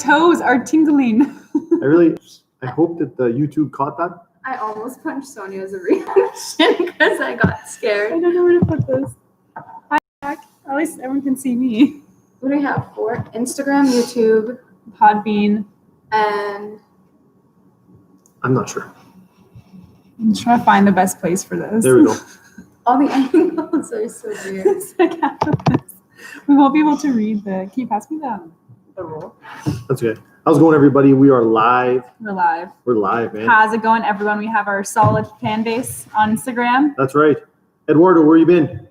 toes are tingling. I hope that the YouTube caught that. I almost punched Sonia as a reaction because I got scared. I don't know where to put this. Hi, Jack. At least everyone can see me. What do we have for Instagram, YouTube, Podbean, and I'm not sure. I'm just trying to find the best place for this. There we go. all the angles are so weird. It's like half of this. We won't be able to read the. Can you pass me the roll? That's okay. How's it going, everybody? We are live. We're live. We're live, man. How's it going, everyone? We have our solid fan base on Instagram. That's right. Eduardo, where you been?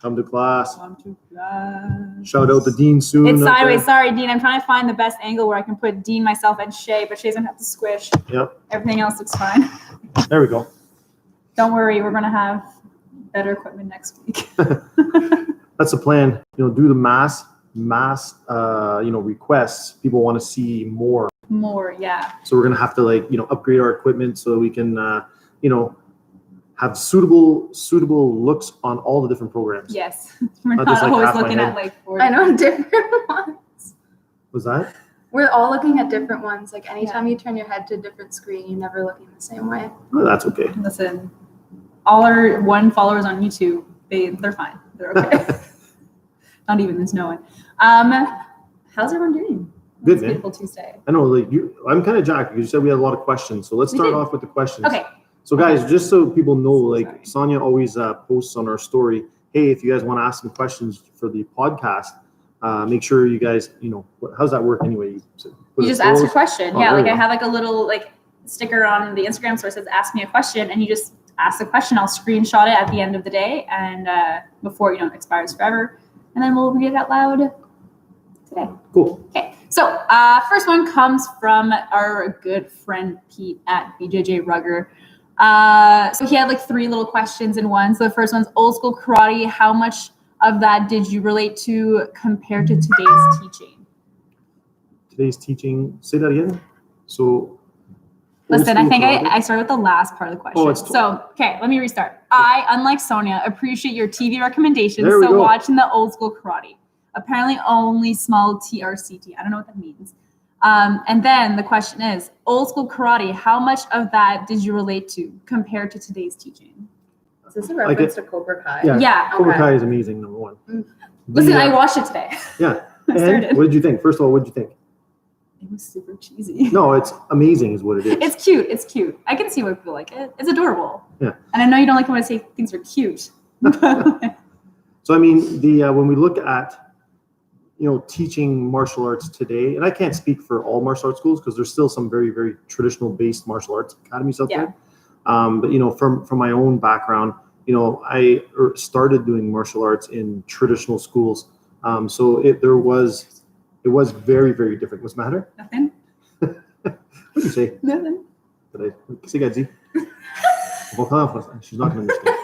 Come to class. Come to class. Shout out to Dean soon. It's sideways. Sorry, Dean. I'm trying to find the best angle where I can put Dean, myself, and Shay, but Shay's gonna have to squish. Yep. Everything else looks fine. There we go. Don't worry, we're gonna have better equipment next week. That's the plan. Do the mass requests. People want to see more. More, yeah. So we're gonna have to upgrade our equipment so that we can have suitable looks on all the different programs. Yes. We're Not not just, always half my looking head. at like 40. I know different ones. Was that? We're all looking at different ones. Like anytime you turn your head to a different screen, you're never looking the same way. Oh, that's okay. Listen, all our followers on YouTube, they're fine. They're okay. Not even, there's no one. How's everyone doing? Good, It's man. Beautiful Tuesday. I know, I'm kind of jacked because you said we had a lot of questions. So let's We start did. off with the questions. Okay. So guys, just so people know, Sorry. Sonia always posts on our story, hey, if you guys want to ask some questions for the podcast, make sure you guys, how's that work anyway? You just ask a question. Oh, Yeah, there like you I go. have like a little sticker on the Instagram store that says ask me a question, and you just ask the question. I'll screenshot it at the end of the day and before it expires forever. And then we'll read it out loud today. Cool. Okay, so first one comes from our good friend Pete at BJJ Rugger. So he had 3 little questions in one. So the first one's old school karate. How much of that did you relate to compared to today's teaching? Today's teaching, say that again. So Listen, old I think school karate? I started with the last part of the question. Oh, it's okay, let me restart. I, unlike Sonia, appreciate your TV recommendations. There we So go. watching the old school karate. Apparently only small TRCT. I don't know what that means. And then the question is, old school karate, how much of that did you relate to compared to today's teaching? Is this a reference to Cobra Kai? Yeah. Cobra Okay. Kai is amazing, number one. Listen, I watched it today. Yeah. I And started. what did you think? First of all, what did you think? It was super cheesy. No, it's amazing is what it is. It's cute. It's cute. I can see why people like it. It's adorable. Yeah. And I know you don't like when I say things are cute. So I mean, when we look at teaching martial arts today, and I can't speak for all martial arts schools because there's still some very, very traditional based martial arts academies out there. But from my own background, I started doing martial arts in traditional schools. So it was very, very different. What's the matter? Nothing. What did you say? Nothing. Say Gadzi. She's not going to understand.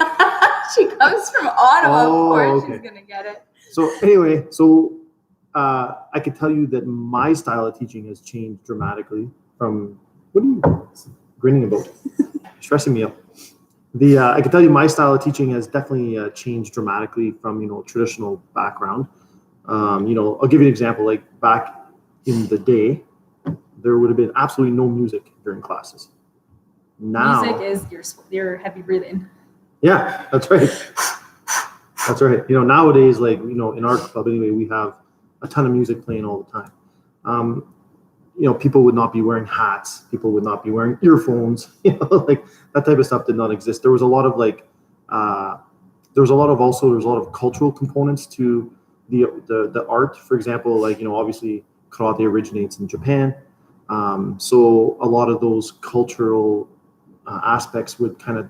She comes from Ottawa. Oh, Of course okay. she's going to get it. So anyway, I could tell you that my style of teaching has changed dramatically from, what are you grinning about? Stressing me out. I can tell you my style of teaching has definitely changed dramatically from, traditional background. I'll give you an example. Like back in the day, there would have been absolutely no music during classes. Now, Music is your heavy breathing. yeah, that's right. That's right. Nowadays, in our club anyway, we have a ton of music playing all the time. People would not be wearing hats. People would not be wearing earphones. That type of stuff did not exist. There was a lot of there's a lot of cultural components to the art. For example, obviously karate originates in Japan. So a lot of those cultural aspects would kind of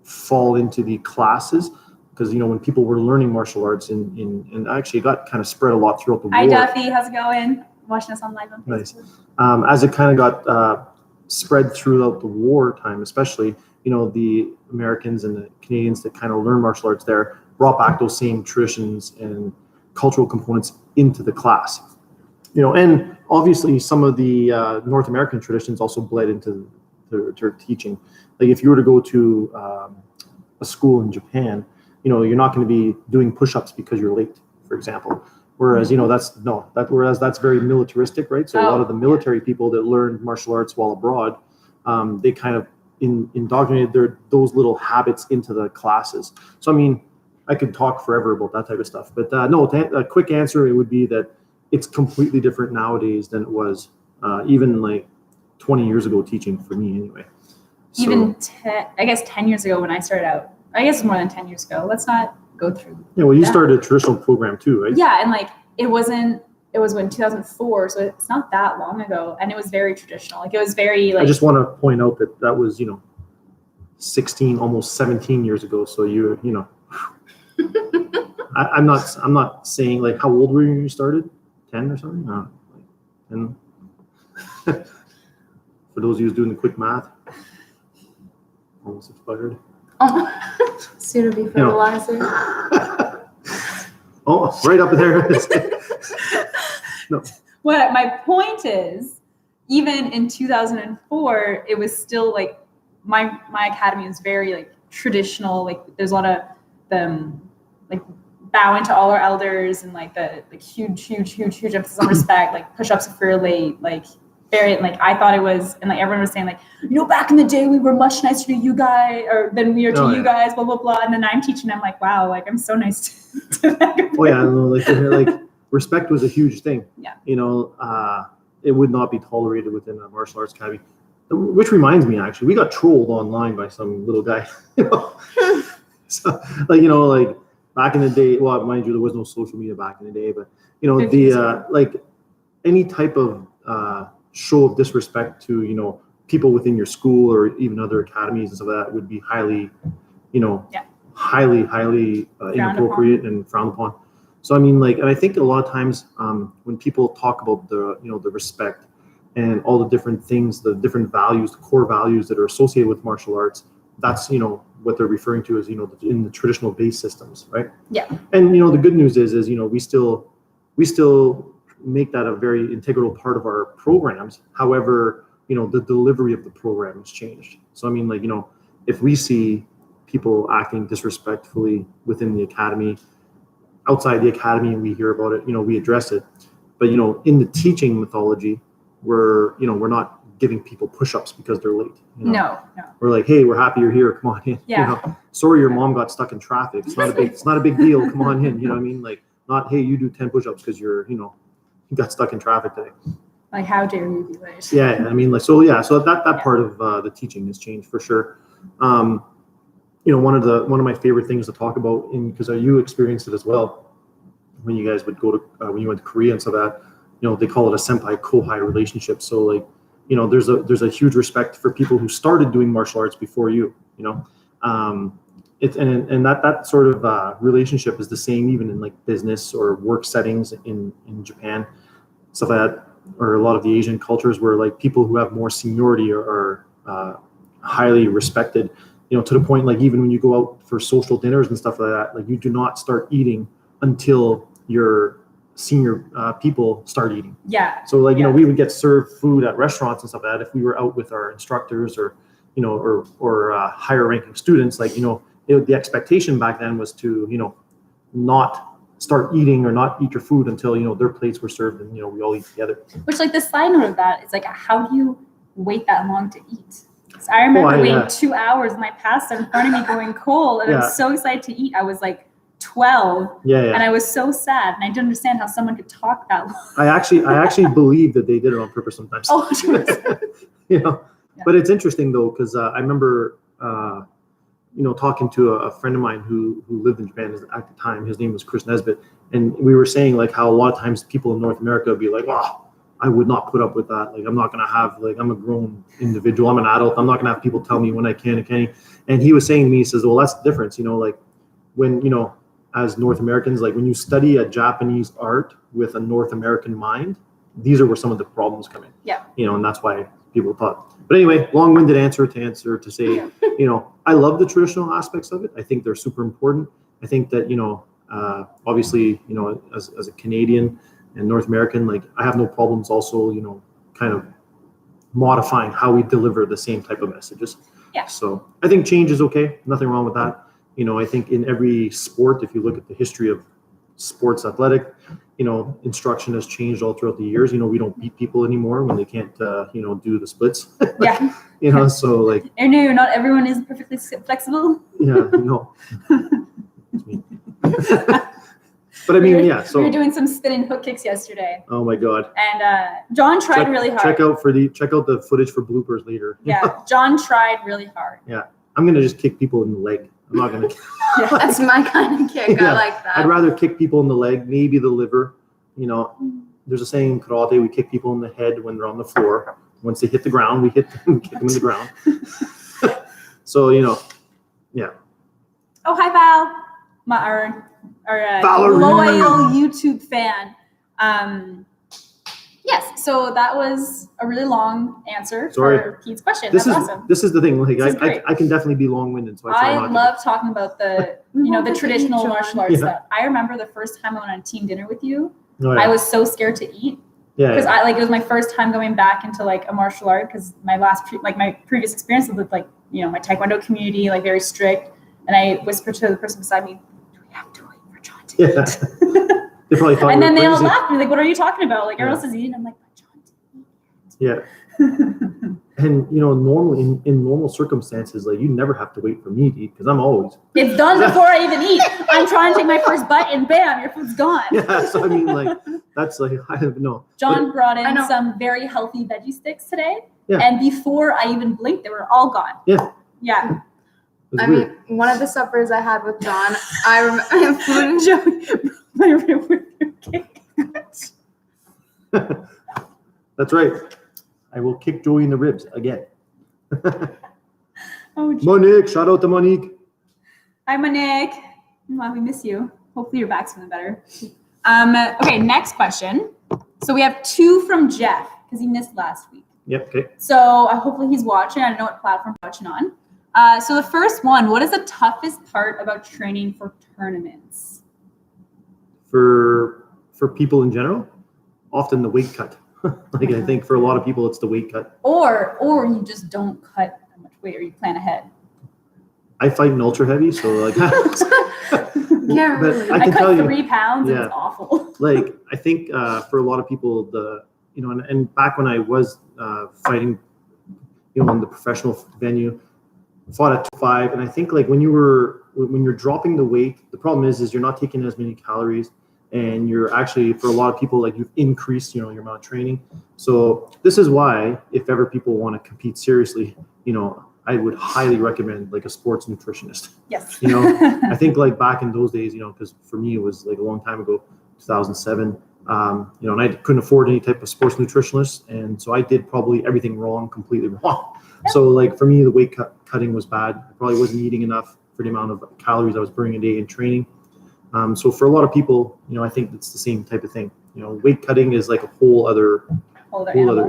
fall into the classes. Because when people were learning martial arts and actually it got kind of spread a lot throughout the Hi war. Duffy, how's it going? Watching us on live on Nice. Facebook. As it kind of got spread throughout the war time, especially the Americans and the Canadians that kind of learned martial arts there brought back those same traditions and cultural components into the class. And obviously some of the North American traditions also bled into their teaching. Like if you were to go to a school in Japan, you're not going to be doing push-ups because you're late, for example. Whereas, whereas that's very militaristic, right? So a lot of the military people that learned martial arts while abroad, they kind of indoctrinated those little habits into the classes. So, I mean, I could talk forever about that type of stuff, but no, a quick answer, it would be that it's completely different nowadays than it was even like 20 years ago teaching for me anyway. So, even 10 years ago when I started out, I guess more than 10 years ago. Let's not go through. Yeah, well, you started a traditional program too, right? Yeah, and like it was in 2004, so it's not that long ago, and it was very traditional. Like it was very like. I just want to point out that was 16, almost 17 years ago. So I'm not saying like how old were you when you started? 10 or something? No, like 10. For those of you who's doing the quick math, almost expired. Soon to be fertilizer. Oh, right up there. No. What my point is, even in 2004, it was still like my academy is very like traditional. Like there's a lot of them like bowing to all our elders and like the like huge emphasis on respect, like push-ups if you're late, like very like I thought it was, and like everyone was saying like back in the day we were much nicer to you guys than we are to you guys, blah blah blah. And then I'm teaching them like wow, like I'm so nice to them. Oh yeah, like respect was a huge thing. Yeah. It would not be tolerated within a martial arts academy. Which reminds me, actually, we got trolled online by some little guy. So like back in the day, well, mind you, there was no social media back in the day, but like any type of show of disrespect to people within your school or even other academies and stuff like that would be highly inappropriate and frowned upon. So I mean, like, and I think a lot of times when people talk about the the respect and all the different things, the different values, the core values that are associated with martial arts, that's what they're referring to as in the traditional base systems, right? Yeah. And the good news is we still make that a very integral part of our programs. However, the delivery of the program has changed. So I mean, like, if we see people acting disrespectfully within the academy, outside the academy, and we hear about it, we address it. But in the teaching mythology, we're not giving people push-ups because they're late. No. We're like, hey, we're happy you're here. Come on in. Yeah. Sorry, your mom got stuck in traffic. It's not a big deal. Come on in. You know what I mean? Like, not, hey, you do 10 push-ups because you got stuck in traffic today. Like, how dare you be late? Yeah, I mean, like, so that part of the teaching has changed for sure. One of my favorite things to talk about, because you experienced it as well, when you guys would go to when you went to Korea and stuff like that. They call it a senpai-kohai relationship. So like, there's a huge respect for people who started doing martial arts before you. That sort of relationship is the same even in like business or work settings in Japan, stuff like that, or a lot of the Asian cultures where like people who have more seniority are highly respected. To the point like even when you go out for social dinners and stuff like that, like you do not start eating until your senior people start eating. Yeah. So like we would get served food at restaurants and stuff like that if we were out with our instructors or higher ranking students. Like the expectation back then was to not start eating or not eat your food until their plates were served and we all eat together. Which like the side note of that is like, how do you wait that long to eat? So I remember waiting 2 hours and my pasta in front of me going cold, and I was so excited to eat. I was like 12, and I was so sad, and I didn't understand how someone could talk that long. I actually believe that they did it on purpose sometimes. Oh, But it's interesting though, because I remember talking to a friend of mine who lived in Japan at the time. His name was Chris Nesbitt, and we were saying like how a lot of times people in North America would be like, oh, I would not put up with that. Like, I'm not going to have, like, I'm a grown individual. I'm an adult. I'm not going to have people tell me when I can and can't. And he was saying to me, he says, well, that's the difference. Like when, as North Americans, like when you study a Japanese art with a North American mind, these are where some of the problems come in. Yeah. And that's why people thought. But anyway, long-winded answer to say, I love the traditional aspects of it. I think they're super important. I think that, obviously, as a Canadian and North American, like I have no problems also, kind of modifying how we deliver the same type of messages. Yeah. So I think change is okay. Nothing wrong with that. I think in every sport, if you look at the history of sports athletic, instruction has changed all throughout the years. We don't beat people anymore when they can't, do the splits. Yeah. So like. I know not everyone is perfectly flexible. Yeah, no. It's me. But I mean, yeah. So we were doing some spinning hook kicks yesterday. Oh my God. And John tried really hard. Check out the footage for bloopers later. Yeah, John tried really hard. Yeah, I'm gonna just kick people in the leg. I'm not gonna. That's my kind of kick. Yeah. I like that. I'd rather kick people in the leg, maybe the liver. There's a saying in karate: we kick people in the head when they're on the floor. Once they hit the ground, we kick them in the ground. So yeah. Oh, hi Val, our Valerie. loyal YouTube fan. Yes, so that was a really long answer for Pete's question. That's awesome. This is the thing. Like This is great. I can definitely be long-winded, so I try not to. love talking about the the traditional John. martial arts Yeah. stuff. I remember the first time I went on a team dinner with you. Oh, yeah. I was so scared to eat. Yeah. Because it was my first time going back into like a martial art because my my previous experience with my taekwondo community, like very strict. And I whispered to the person beside me, "Do we have to wait for John to eat?" Yeah. They probably thought. And then they all crazy. laughed. They're like, "What are you talking about? Like everyone else is eating." I'm like, "But John to Yeah. And normally in normal circumstances, like you never have to wait for me to eat because I'm always. It's done before I even eat. I'm trying to take my first bite and bam, your food's gone. Yeah. So I mean, like that's like I don't know. John brought I in know. some very healthy veggie sticks today. Yeah. And before I even blinked, they were all gone. Yeah. Yeah. It's I weird. mean, one of the suppers I had with John, I remember food and Joey, my rib with your cake. That's right. I will kick Joey in the ribs again. Oh, Monique, shout out to Monique. hi, Monique. Well, we miss you. Hopefully your back's feeling better. Okay, next question. So we have 2 from Jeff because he missed last week. Yep. Okay. So hopefully he's watching. I don't know what platform he's watching on. So the first one, what is the toughest part about training for tournaments? For people in general, often the weight cut. Like I think for a lot of people, it's the weight cut. Or you just don't cut that much weight or you plan ahead. I fight in ultra heavy, so like. Yeah, But really. I I can cut tell you, 3 pounds and Yeah. it's awful. like I think for a lot of people, and back when I was fighting, in the professional venue, fought at 5, and I think like when you're dropping the weight, the problem is you're not taking as many calories, and you're actually for a lot of people like you've increased your amount of training. So this is why if ever people want to compete seriously, I would highly recommend like a sports nutritionist. Yes. I think like back in those days, because for me it was like a long time ago, 2007. And I couldn't afford any type of sports nutritionist, and so I did probably everything wrong, completely wrong. So like for me, the weight cutting was bad. I probably wasn't eating enough for the amount of calories I was burning a day in training. So for a lot of people, I think it's the same type of thing. Weight cutting is like a whole other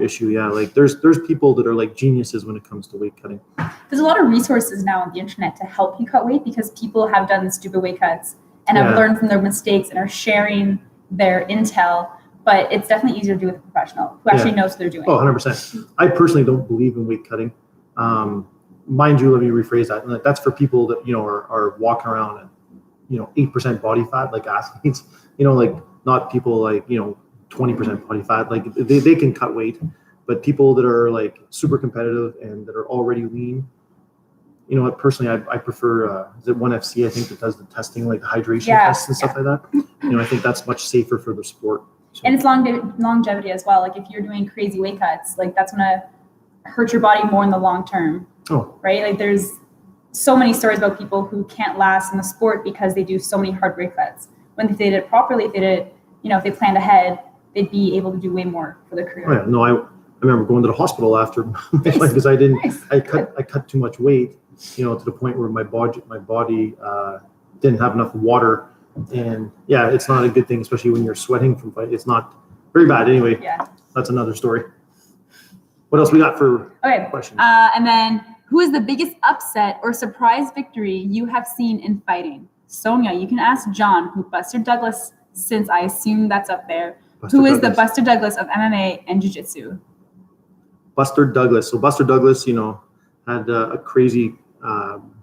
issue. Yeah, like there's people that are like geniuses when it comes to weight cutting. There's a lot of resources now on the internet to help you cut weight because people have done stupid weight cuts and have learned from their mistakes and are sharing their intel. But it's definitely easier to do with a professional who actually knows what they're doing. Oh, 100%. I personally don't believe in weight cutting. Mind you, let me rephrase that. Like, that's for people that, are walking around at, 8% body fat, like athletes, like not people like, 20% body fat. Like they can cut weight, but people that are like super competitive and that are already lean, personally, I prefer, is it 1FC, I think, that does the testing, like the hydration tests and stuff like that. I think that's much safer for the sport. So. And it's longevity as well. Like if you're doing crazy weight cuts, like that's going to hurt your body more in the long term. Oh. Right? Like there's so many stories about people who can't last in the sport because they do so many hard weight cuts. When if they did it properly, if they did it, if they planned ahead, they'd be able to do way more for their career. Oh, yeah. No, I remember going to the hospital after because I cut too much weight, to the point where my body didn't have enough water. And yeah, it's not a good thing, especially when you're sweating from fight. It's not very bad anyway. Yeah. That's another story. What else we got for questions? And then who is the biggest upset or surprise victory you have seen in fighting? Sonia, you can ask John, who Buster Douglas, since I assume that's up there. Who is the Buster Douglas of MMA and Jiu-Jitsu? Buster Douglas. So Buster Douglas, had a crazy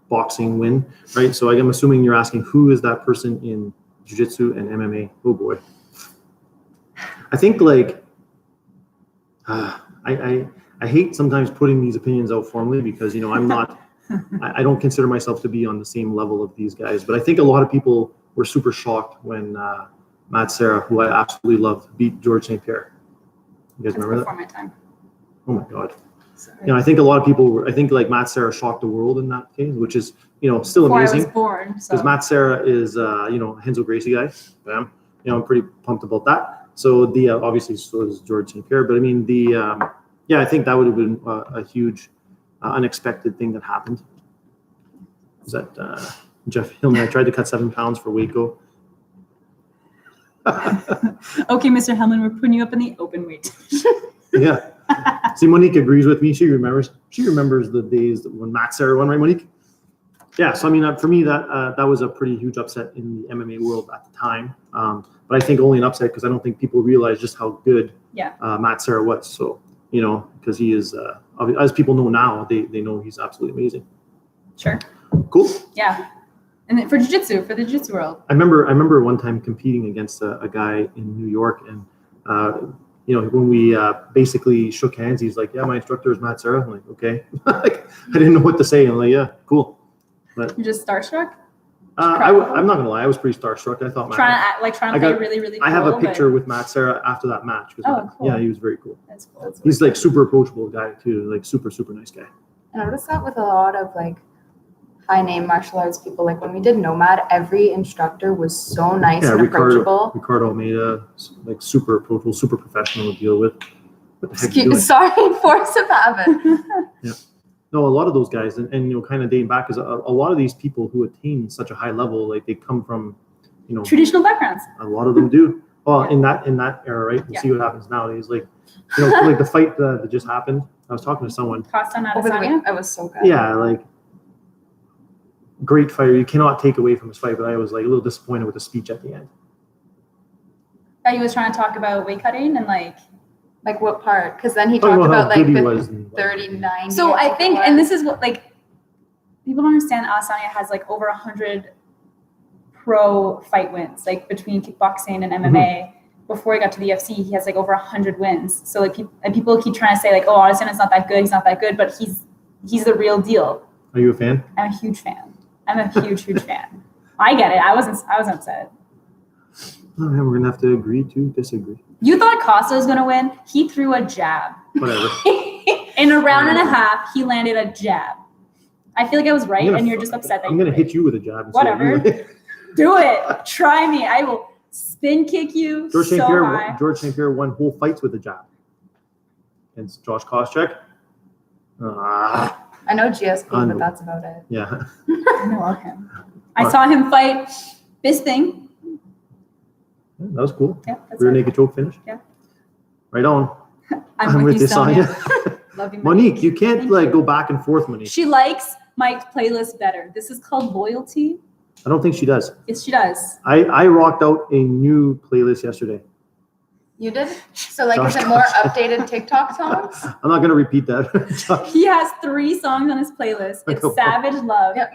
boxing win, right? So I'm assuming you're asking who is that person in jiu-jitsu and MMA. Oh boy. I think like I hate sometimes putting these opinions out formally because I'm not I don't consider myself to be on the same level of these guys, but I think a lot of people were super shocked when Matt Serra, who I absolutely loved, beat George St. Pierre. You guys remember that? Before my time. Oh my God. Sorry. I think a lot of people I think like Matt Serra shocked the world in that case, which is, still Before amazing. I was born. Because So. Matt Serra is, Renzo Gracie guy. Bam. I'm pretty pumped about that. So the obviously so is George St. Pierre, but I mean I think that would have been a huge unexpected thing that happened. Is that Jeff Hillman? I tried to cut 7 pounds for Waco. Okay, Mr. Hellman, we're putting you up in the open weight. Yeah. See, Monique agrees with me. She remembers the days when Matt Serra won, right, Monique? Yeah. So I mean, for me, that was a pretty huge upset in the MMA world at the time. But I think only an upset because I don't think people realize just how good Matt Serra was. So because he is, as people know now, they know he's absolutely amazing. Sure. Cool. Yeah. And then for the jiu-jitsu world. I remember one time competing against a guy in New York, and when we basically shook hands, he's like, "Yeah, my instructor is Matt Serra." I'm like, "Okay." Like, I didn't know what to say. I'm like, "Yeah, cool." But You're just starstruck? I'm not gonna lie, I was pretty starstruck. I thought Trying to play really, really cool. I have a picture with Matt Serra after that match. Cool. Yeah, he was very cool. That's cool. He's like super approachable guy too, like super, super nice guy. I noticed that with a lot of like high name martial arts people. Like when we did Nomad, every instructor was so nice and approachable. Ricardo Almeida, like super approachable, super professional to deal with. What the heck you doing? Sorry, force of habit. Yeah. No, a lot of those guys, and kind of dating back, is a lot of these people who attain such a high level, like they come from, traditional backgrounds. A lot of them do. Well, in that era, right? You see what happens nowadays. Like, like the fight that just happened. I was talking to someone. Costa Over the week, Adesanya. it was so good. Yeah, like great fighter. You cannot take away from his fight, but I was like a little disappointed with the speech at the end. That he was trying to talk about weight cutting and like what part? Because then he talked about like the 39. So I think, and this is what like people don't understand. Adesanya has like over 100 pro fight wins, like between kickboxing and MMA. Mm-hmm. Before he got to the UFC, he has like over 100 wins. So like people keep trying to say like, oh, Adesanya's not that good. He's not that good, but he's the real deal. Are you a fan? I'm a huge fan. I'm a huge fan. I get it. I wasn't upset. Oh, man, we're gonna have to agree to disagree. You thought Costa was gonna win? He threw a jab. Whatever. In a round and a half, he landed a jab. I feel like I was right, and you're just upset that I'm gonna hit you with a jab. Whatever. Do it. Try me. I will spin kick you George so high. George St. Pierre won whole fights with a jab. Against Josh Koscheck. I know GSP, but that's about it. Yeah. I know him. I saw him fight Bisping. Yeah, that was cool. Yeah, that's rear naked choke finish. Yeah. Right on. I'm with you, Sonia. Love you, Monique. You can't go back and forth, Monique. She likes Mike's playlist better. This is called loyalty. I don't think she does. Yes, she does. I rocked out a new playlist yesterday. You did? So is it more updated TikTok songs? I'm not gonna repeat that. He has 3 songs on his playlist. It's Savage Love. Yeah.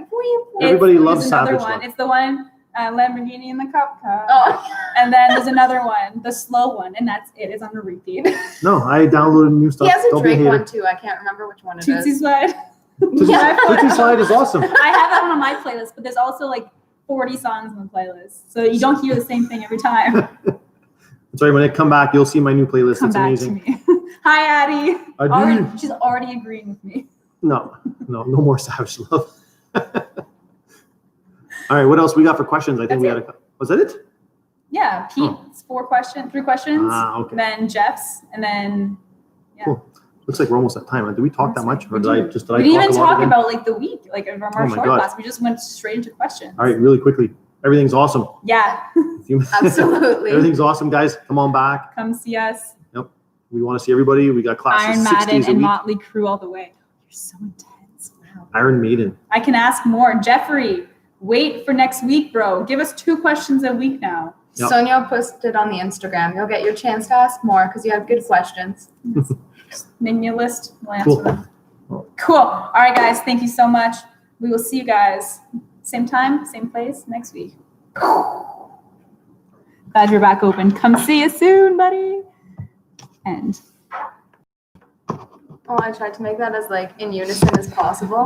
Everybody loves Savage one. Love. It's the one Lamborghini in the cop car. Oh. And then there's another one, the slow one, and that's it. It's on the repeat. No, I downloaded new stuff. He has a Drake one too. I can't remember which one it Tootsie is. Slide. Tootsie Slide is awesome. I have that one on my playlist, but there's also like 40 songs on the playlist, so you don't hear the same thing every time. Sorry, when I come back, you'll see my new playlist. Come it's back amazing. To me. Hi, Addie. She's already agreeing with me. No more Savage Love. All right, what else we got for questions? I think we had was that it? Yeah, Pete's 3 questions. Okay. Then Jeff's, and then Cool. Looks like we're almost at time. Did we talk that much, or did I just? We didn't even talk about like the week, like of our short class. We just went straight into questions. All right, really quickly. Everything's awesome. Yeah. Absolutely. Everything's awesome, guys. Come on back. Come see us. Yep. We want to see everybody. We got classes Iron 6 days Maiden a and week. Motley Crue all the way. You're so intense. Wow. Iron Maiden. I can ask more. Jeffrey, wait for next week, bro. Give us 2 questions a week now. Yep. Sonia posted on the Instagram. You'll get your chance to ask more because you have good questions. Make me a list. We'll answer them. Cool. All right, guys. Thank you so much. We will see you guys same time, same place next week. Glad you're back open. Come see you soon, buddy. And Oh, I tried to make that as like in unison as possible.